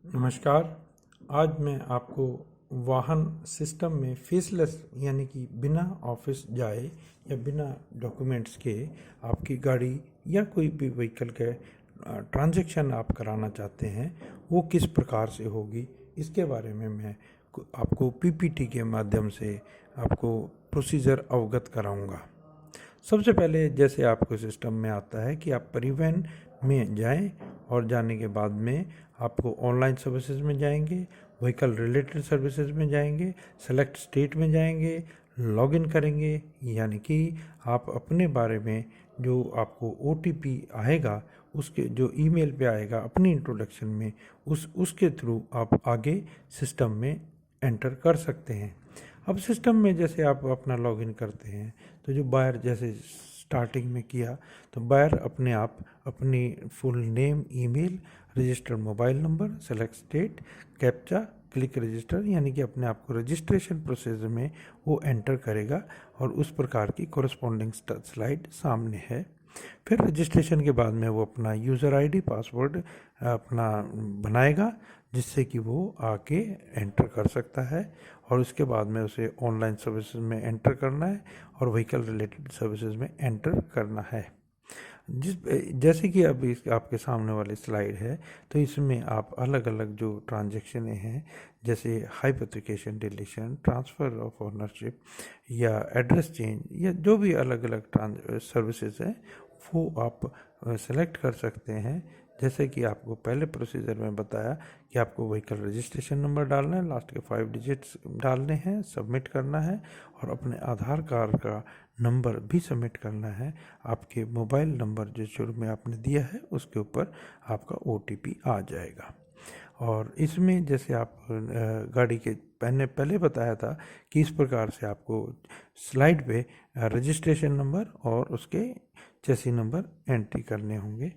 नमस्कार। आज मैं आपको वाहन सिस्टम में फेसलेस यानी कि बिना ऑफिस जाए या बिना डॉक्यूमेंट्स के आपकी गाड़ी या कोई भी व्हीकल के ट्रांजैक्शन आप कराना चाहते हैं वो किस प्रकार से होगी, इसके बारे में मैं आपको पीपीटी के माध्यम से आपको प्रोसीजर अवगत कराऊंगा। सबसे पहले जैसे आपको सिस्टम में आता है कि आप परिवहन में जाएं और जाने के बाद में आपको ऑनलाइन सर्विसेज में जाएंगे, व्हीकल रिलेटेड सर्विसेज में जाएंगे, सेलेक्ट स्टेट में जाएंगे, लॉगिन करेंगे, यानी कि आप अपने बारे में जो आपको ओटीपी आएगा उसके जो ईमेल पे आएगा अपनी इंट्रोडक्शन में उसके थ्रू आप आगे सिस्टम में एंटर कर सकते हैं। अब सिस्टम में जैसे आप अपना लॉगिन करते हैं तो जो बायर जैसे स्टार्टिंग में किया तो बायर अपने आप अपनी full name, email, registered mobile number, select state, captcha, click register, यानी कि अपने आप को रजिस्ट्रेशन प्रोसेस में वो एंटर करेगा और उस प्रकार की कोरस्पॉन्डिंग स्लाइड सामने है। फिर रजिस्ट्रेशन के बाद में वो अपना यूज़र आईडी, पासवर्ड अपना बनाएगा जिससे कि वो आके एंटर कर सकता है और उसके बाद में उसे ऑनलाइन सर्विसेज में एंटर करना है और व्हीकल रिलेटेड सर्विसेज में एंटर करना है। जैसे कि अब इस आपके सामने वाली स्लाइड है तो इसमें आप अलग अलग जो ट्रांजैक्शन हैं जैसे हाइपोथेकेशन, डिलीशन, ट्रांसफ़र ऑफ ओनरशिप या एड्रेस चेंज या जो भी अलग अलग सर्विसेज हैं वो आप सेलेक्ट कर सकते हैं। जैसे कि आपको पहले प्रोसीजर में बताया कि आपको व्हीकल रजिस्ट्रेशन नंबर डालना है, लास्ट के 5 डिजिट्स डालने हैं, सबमिट करना है और अपने आधार कार्ड का नंबर भी सबमिट करना है। आपके मोबाइल नंबर जो शुरू में आपने दिया है उसके ऊपर आपका ओटीपी आ जाएगा। और इसमें जैसे आप गाड़ी के पहले बताया था कि इस प्रकार से आपको स्लाइड पे रजिस्ट्रेशन नंबर और उसके चेसी नंबर एंट्री करने होंगे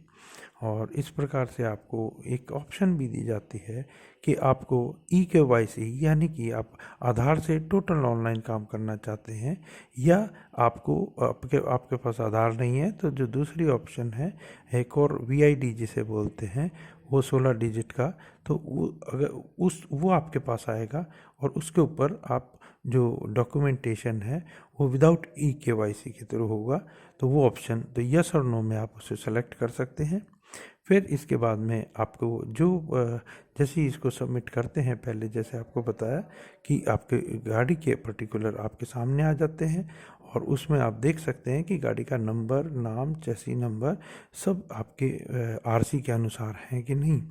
और इस प्रकार से आपको एक ऑप्शन भी दी जाती है कि आपको eKYC यानी कि आप आधार से टोटल ऑनलाइन काम करना चाहते हैं या आपके पास आधार नहीं है तो जो दूसरी ऑप्शन है एक और VID जिसे बोलते हैं वो 16 डिजिट का, तो वो आपके पास आएगा और उसके ऊपर आप जो डॉक्यूमेंटेशन है वो विदाउट eKYC के थ्रू होगा तो वो ऑप्शन तो यस और नो में आप उसे सेलेक्ट कर सकते हैं। फिर इसके बाद में आपको जो जैसे ही इसको सबमिट करते हैं पहले जैसे आपको बताया कि आपके गाड़ी के पर्टिकुलर आपके सामने आ जाते हैं और उसमें आप देख सकते हैं कि गाड़ी का नंबर, नाम, चेसी नंबर सब आपके आरसी के अनुसार हैं कि नहीं।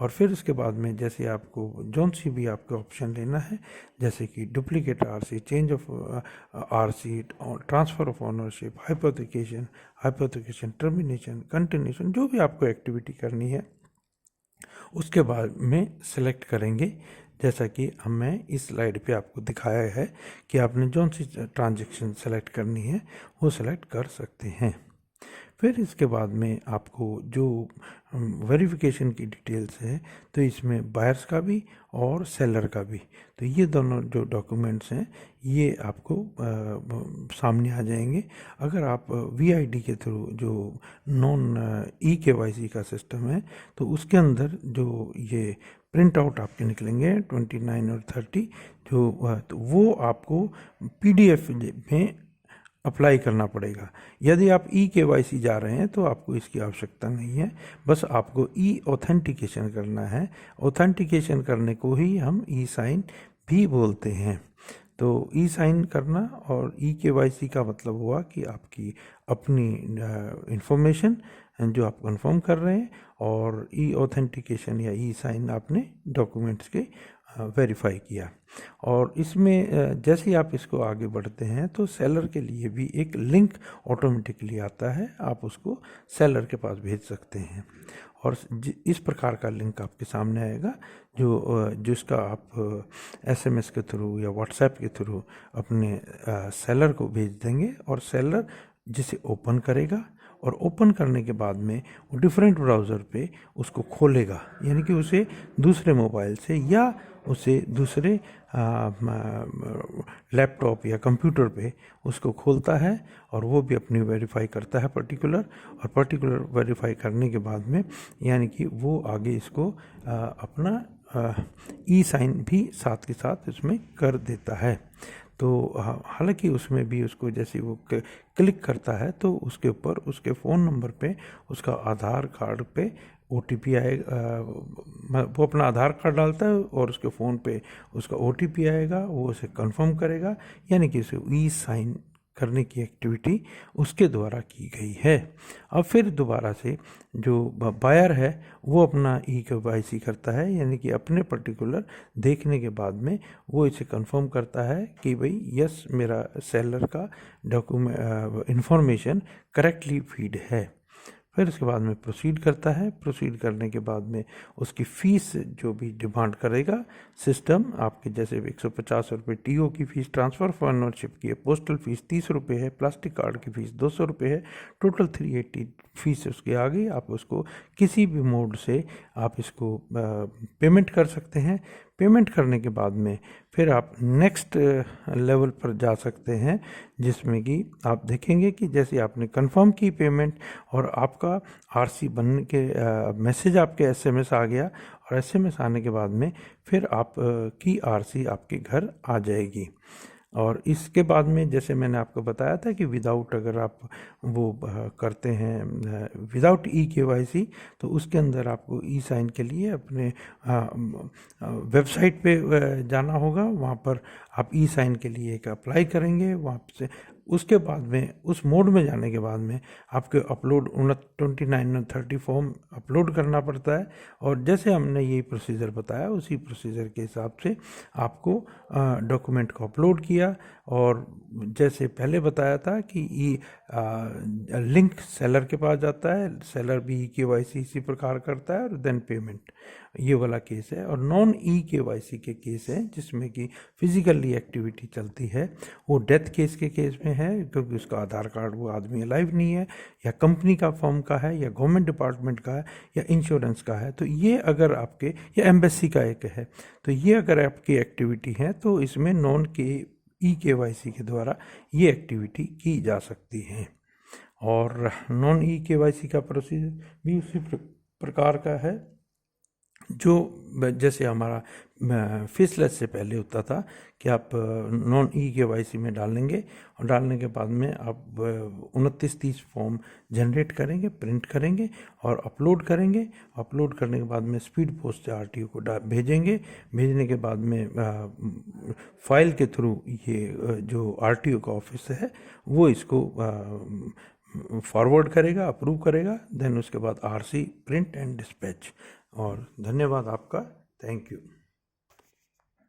और फिर उसके बाद में जैसे आपको जौन सी भी आपको ऑप्शन लेना है जैसे कि duplicate RC, change of RC, transfer of ownership, hypothecation, termination, continuation, जो भी आपको एक्टिविटी करनी है उसके बाद में सेलेक्ट करेंगे। जैसा कि मैं इस स्लाइड पे आपको दिखाया है कि आपने जौन सी ट्रांजैक्शन सेलेक्ट करनी है वो सेलेक्ट कर सकते हैं। फिर इसके बाद में आपको जो वेरिफिकेशन की डिटेल्स है तो इसमें बायर्स का भी और सेलर का भी, तो ये दोनों जो डॉक्यूमेंट्स हैं ये आपको सामने आ जाएंगे। अगर आप VID के थ्रू जो नॉन eKYC का सिस्टम है तो उसके अंदर जो ये प्रिंट आउट आपके निकलेंगे 29 और 30 जो तो वो आपको PDF में अप्लाई करना पड़ेगा। यदि आप eKYC जा रहे हैं तो आपको इसकी आवश्यकता नहीं है, बस आपको ऑथेंटिकेशन करना है। ऑथेंटिकेशन करने को ही हम साइन भी बोलते हैं। तो साइन करना और eKYC का मतलब हुआ कि आपकी अपनी इंफॉर्मेशन जो आप कंफर्म कर रहे हैं और ऑथेंटिकेशन या साइन आपने डॉक्यूमेंट्स के वेरीफाई किया। और इसमें जैसे ही आप इसको आगे बढ़ते हैं तो सेलर के लिए भी एक लिंक ऑटोमेटिकली आता है, आप उसको सेलर के पास भेज सकते हैं और इस प्रकार का लिंक आपके सामने आएगा जिसका आप SMS के थ्रू या WhatsApp के थ्रू अपने सेलर को भेज देंगे और सेलर जिसे ओपन करेगा और ओपन करने के बाद में वो डिफरेंट ब्राउज़र पे उसको खोलेगा, यानी कि उसे दूसरे मोबाइल से या उसे दूसरे लैपटॉप या कंप्यूटर पे उसको खोलता है और वो भी अपनी वेरीफाई करता है पर्टिकुलर वेरीफाई करने के बाद में यानी कि वो आगे इसको अपना ई साइन भी साथ के साथ इसमें कर देता है। तो हालांकि उसमें भी उसको जैसे वो क्लिक करता है तो उसके ऊपर उसके फ़ोन नंबर पे उसका आधार कार्ड पे OTP आएगा, वो अपना आधार कार्ड डालता है और उसके फ़ोन पे उसका OTP आएगा, वो उसे कंफर्म करेगा, यानी कि उसे ई साइन करने की एक्टिविटी उसके द्वारा की गई है। अब फिर दोबारा से जो बायर है वो अपना EKYC करता है, यानी कि अपने पर्टिकुलर देखने के बाद में वो इसे कंफर्म करता है कि भाई यस मेरा सेलर का डॉक्यूमेंट इंफॉर्मेशन करेक्टली फीड है। फिर उसके बाद में प्रोसीड करता है। प्रोसीड करने के बाद में उसकी फ़ीस जो भी डिमांड करेगा सिस्टम, आपके जैसे 150 रुपये TO की फ़ीस, ट्रांसफ़र फॉर ओनरशिप की है, पोस्टल फ़ीस 30 रुपये है, प्लास्टिक कार्ड की फ़ीस 200 रुपये है, टोटल 380 फ़ीस उसके आ गई। आप उसको किसी भी मोड से आप इसको पेमेंट कर सकते हैं। पेमेंट करने के बाद में फिर आप नेक्स्ट लेवल पर जा सकते हैं, जिसमें कि आप देखेंगे कि जैसे आपने कंफर्म की पेमेंट और आपका RC बनने के मैसेज आपके SMS आ गया और SMS आने के बाद में फिर आप की RC आपके घर आ जाएगी। और इसके बाद में जैसे मैंने आपको बताया था कि विदाउट अगर आप वो करते हैं विदाउट EKYC तो उसके अंदर आपको ई साइन के लिए अपने वेबसाइट पे जाना होगा। वहाँ पर आप ई साइन के लिए एक अप्लाई करेंगे, वहाँ से उसके बाद में उस मोड में जाने के बाद में आपके अपलोड 29 और 30 फॉर्म अपलोड करना पड़ता है। और जैसे हमने ये प्रोसीजर बताया उसी प्रोसीजर के हिसाब से आपको डॉक्यूमेंट को अपलोड किया। और जैसे पहले बताया था कि ये लिंक सेलर के पास जाता है, सेलर भी EKYC इसी प्रकार करता है और देन पेमेंट, ये वाला केस है। और नॉन EKYC के केस है जिसमें कि फिजिकली एक्टिविटी चलती है, वो डेथ केस के केस में है, क्योंकि उसका आधार कार्ड वो आदमी अलाइव नहीं है, या कंपनी का फर्म का है, या गवर्नमेंट डिपार्टमेंट का है, या इंश्योरेंस का है। तो ये अगर आपके, या एम्बेसी का एक है, तो ये अगर आपकी एक्टिविटी है तो इसमें नॉन EKYC के द्वारा ये एक्टिविटी की जा सकती है। और नॉन EKYC का प्रोसीजर भी उसी प्रकार का है जो जैसे हमारा फेसलेस से पहले होता था कि आप नॉन EKYC में डालेंगे और डालने के बाद में आप 29-30 फॉर्म जनरेट करेंगे, प्रिंट करेंगे और अपलोड करेंगे। अपलोड करने के बाद में स्पीड पोस्ट से RTO को भेजेंगे। भेजने के बाद में फाइल के थ्रू ये जो RTO का ऑफिस है वो इसको फॉरवर्ड करेगा, अप्रूव करेगा, देन उसके बाद RC प्रिंट एंड डिस्पैच। और धन्यवाद आपका, थैंक यू।